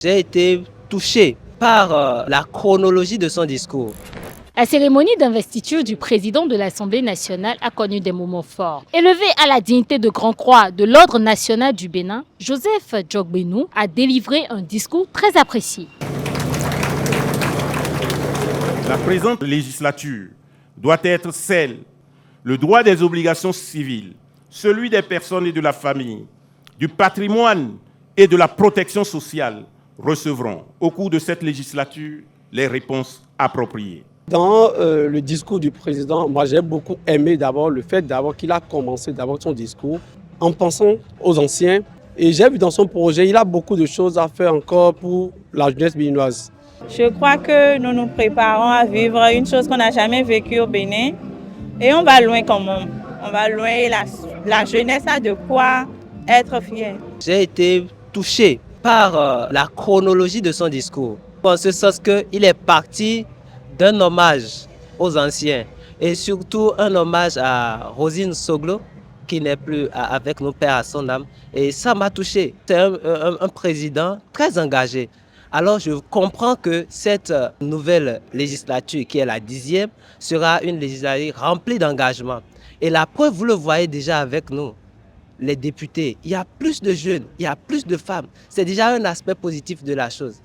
J'ai été touché par la chronologie de son discours. La cérémonie d'investiture du président de l'Assemblée nationale a connu des moments forts. Élevé à la dignité de Grand Croix de l'Ordre national du Bénin, Joseph Djogbenou a délivré un discours très apprécié. La présente législature doit être celle, le droit des obligations civiles, celui des personnes et de la famille, du patrimoine et de la protection sociale recevront au cours de cette législature les réponses appropriées. Dans le discours du président, moi j'ai beaucoup aimé d'abord le fait qu'il a commencé son discours en pensant aux anciens. Et j'ai vu dans son projet, il a beaucoup de choses à faire encore pour la jeunesse béninoise. Je crois que nous nous préparons à vivre une chose qu'on n'a jamais vécue au Bénin. Et on va loin quand même. On va loin et la jeunesse a de quoi être fière. J'ai été touché par la chronologie de son discours. En ce sens qu'il est parti d'un hommage aux anciens et surtout un hommage à Rosine Soglo qui n'est plus avec nos pères à son âme. Et ça m'a touché. C'est un président très engagé. Alors je comprends que cette nouvelle législature, qui est la 10e, sera une législature remplie d'engagement. Et la preuve, vous le voyez déjà avec nous, les députés. Il y a plus de jeunes, il y a plus de femmes. C'est déjà un aspect positif de la chose.